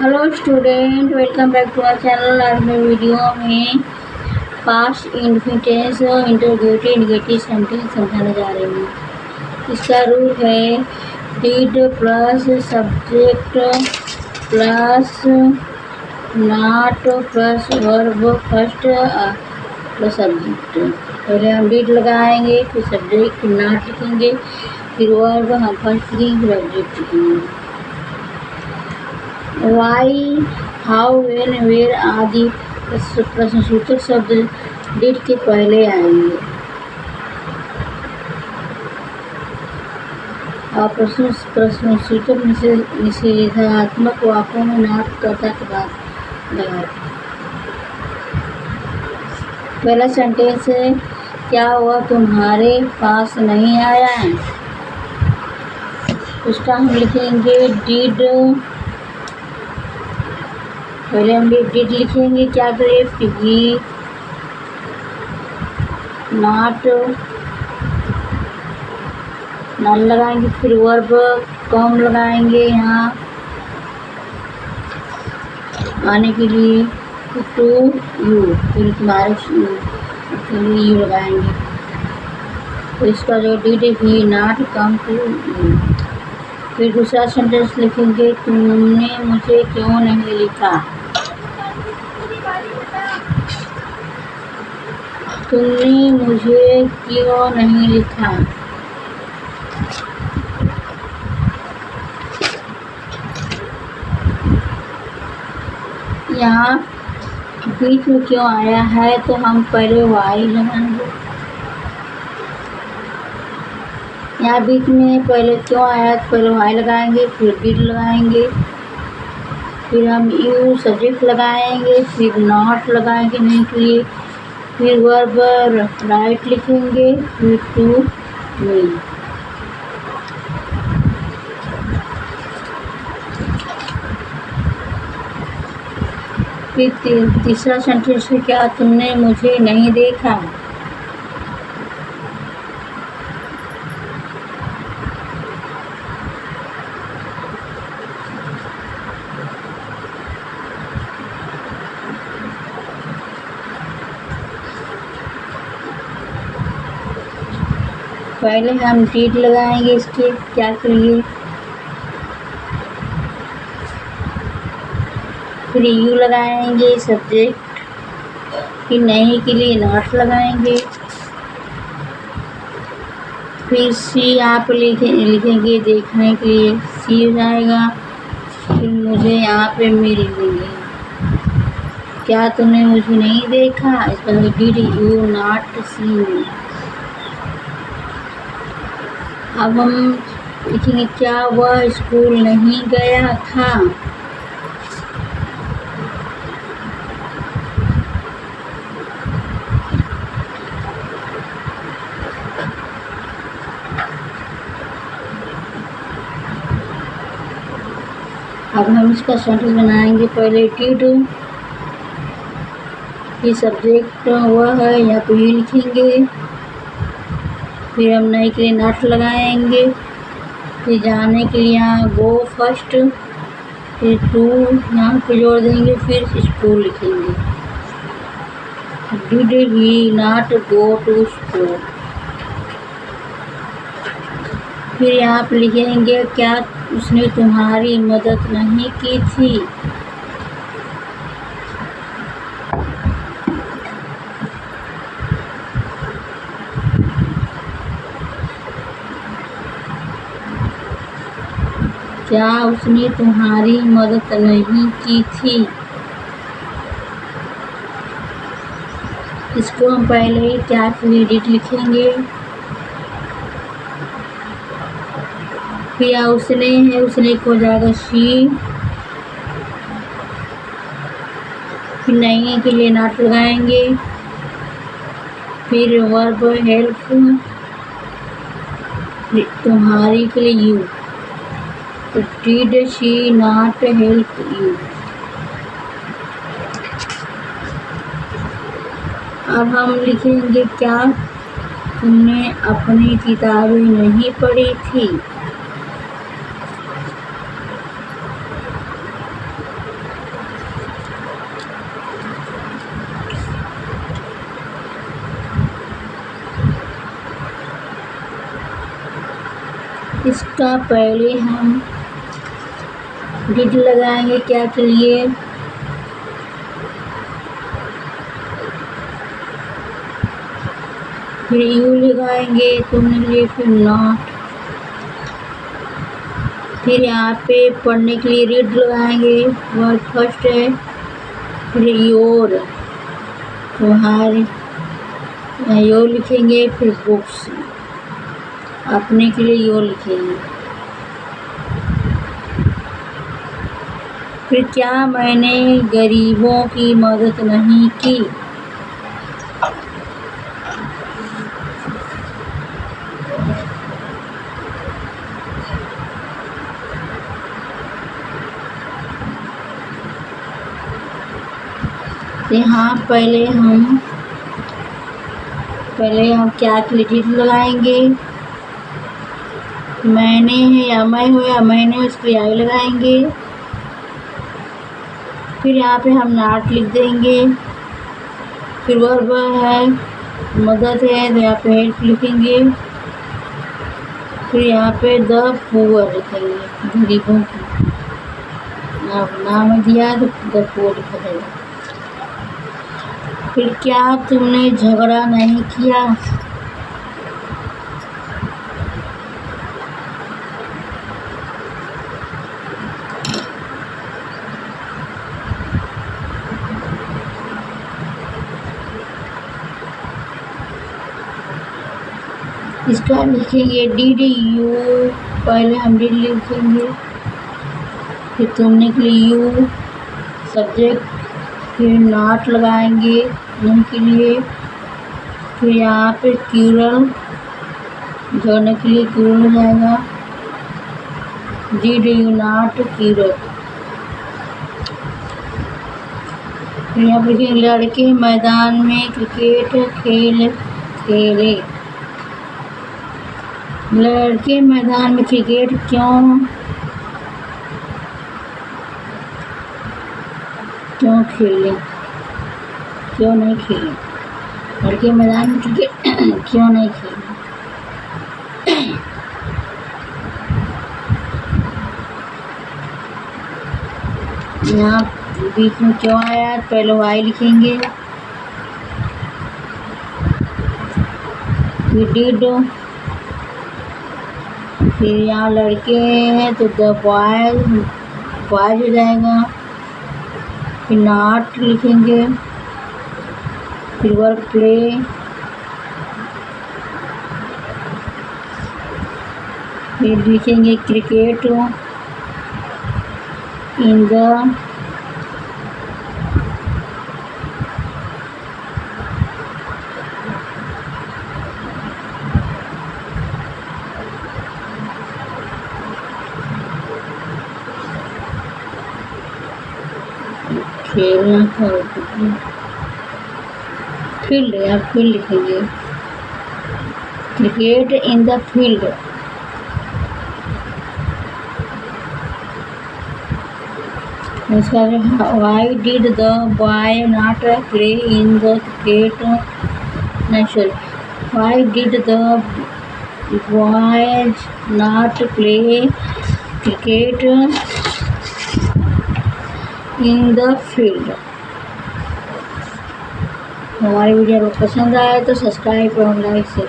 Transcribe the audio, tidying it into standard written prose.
Hello student, welcome back to our channel. आज मैं video में past indefinite tense interrogative negative sentence समझाने जा रही हूँ। इसका रूल है did plus subject plus not plus verb first plus subject. पहले हम डिड लगाएंगे, फिर सब्जेक्ट, फिर नॉट लिखेंगे, फिर वर्ब हम फर्स्ट लिखेंगे, फिर ऑब्जेक्ट लिखेंगे। वाई, हाउ, वेन, वेयर आदि प्रश्नसूचक शब्द डिड के पहले आएंगे और प्रश्नसूचक निषेधात्मक वाक्यों में नॉट कर्ता के बाद लगाए। पहला सेंटेंस है, क्या वह तुम्हारे पास नहीं आया है? उसका हम लिखेंगे डिड। पहले हम डिड लिखेंगे, क्या करें, फिर ही, नॉट लगाएंगे, फिर वर्ब कम लगाएंगे यहाँ आने के लिए, टू यू, फिर तुम्हारे के लिए यू लगाएंगे। तो इसका जो did he not come to you. फिर दूसरा सेंटेंस लिखेंगे, तुमने मुझे क्यों नहीं लिखा? तुमने मुझे क्यों नहीं लिखा? यहाँ बीच में क्यों आया है तो हम पहले वाई लगाएंगे। यहाँ बीच में पहले क्यों आया तो पहले वाई लगाएंगे, फिर डिड लगाएंगे, फिर हम यू सब्जेक्ट लगाएंगे, फिर नॉट लगाएंगे नहीं के लिए, फिर वर्ब राइट लिखेंगे, फिर टू मी। फिर तीसरा सेंटेंस है, क्या तुमने मुझे नहीं देखा? पहले हम डिड लगाएंगे इसके क्या के लिए, फिर यू लगाएंगे सब्जेक्ट, फिर नहीं के लिए नॉट लगाएंगे, फिर सी यहाँ पे लिखेंगे देखने के लिए, सी हो जाएगा, फिर मुझे यहाँ पे मिल देंगे, क्या तुमने मुझे नहीं देखा? इसका डिड यू नॉट सी मी। अब हम लिखेंगे, क्या वह स्कूल नहीं गया था? अब हम इसका सेंटेंस बनाएंगे। पहले डिड, ये सब्जेक्ट वह है, यहाँ पे ही लिखेंगे, फिर हम नहीं के लिए नॉट लगाएंगे, फिर जाने के लिए यहाँ गो फर्स्ट, फिर टू यहाँ पे जोड़ देंगे, फिर स्कूल लिखेंगे। Did he not go to school. फिर यहाँ पे लिखेंगे, क्या उसने तुम्हारी मदद नहीं की थी? क्या उसने तुम्हारी मदद नहीं की थी? इसको हम पहले ही क्या फिर डिड लिखेंगे, फिर उसने है, उसने को जाएगा शी, फिर नहीं के लिए नॉट लगाएंगे, फिर वर्ब हेल्प, तुम्हारी के लिए यू, तो did she not help you. अब हम लिखेंगे, क्या तुमने अपनी किताबें नहीं पढ़ी थी? इसका पहले हम डिड लगाएंगे क्या के लिए, फिर यू लगाएंगे तुमने के लिए, फिर नॉट, फिर यहाँ पे पढ़ने के लिए रीड लगाएंगे, वर्ड फर्स्ट है, फिर योर तुम्हारी योर लिखेंगे, फिर बुक्स अपने के लिए योर लिखेंगे, फिर क्या मैंने गरीबों की मदद नहीं की, यहाँ पहले हम क्या क्लिक लगाएंगे, मैंने है या मैं हो या मैंने उसके आई लगाएंगे, फिर यहाँ पे हम नॉट लिख देंगे, फिर वर्ब है मदद है तो यहाँ पे हेल्प लिखेंगे, फिर यहाँ पे द पुअर लिखेंगे गरीबों की, नाम दिया तो द पुअर लिखा जाएगा। फिर क्या तुमने झगड़ा नहीं किया, इसका लिखेंगे डिड यू, पहले हम डिड लिखेंगे, फिर तुमने के लिए यू सब्जेक्ट, फिर नॉट लगाएंगे नहीं के लिए, फिर यहाँ पे क्यूरल जोड़ने के लिए क्यूरल हो जाएगा, डिड यू नॉट क्यूरल, फिर यहाँ पे लिखेंगे लड़के मैदान में क्रिकेट खेले, लड़के मैदान में क्रिकेट क्यों खेले, क्यों नहीं खेले, लड़के मैदान में क्रिकेट क्यों नहीं खेले, यहाँ बीच में क्यों आया, पहले वाई लिखेंगे, फिर डिड, फिर यहाँ लड़के हैं तो द बॉयज हो जाएगा, फिर नॉट लिखेंगे, फिर वर्क प्ले, फिर लिखेंगे क्रिकेट इन द खेलना था फील्ड, या फील्ड लिखेंगे क्रिकेट इन द फील्ड, इसका why did the boy not play in the cricket, natural why did the boys not play cricket in the field. हमारी video आपको पसंद आए तो सब्सक्राइब और लाइक शेयर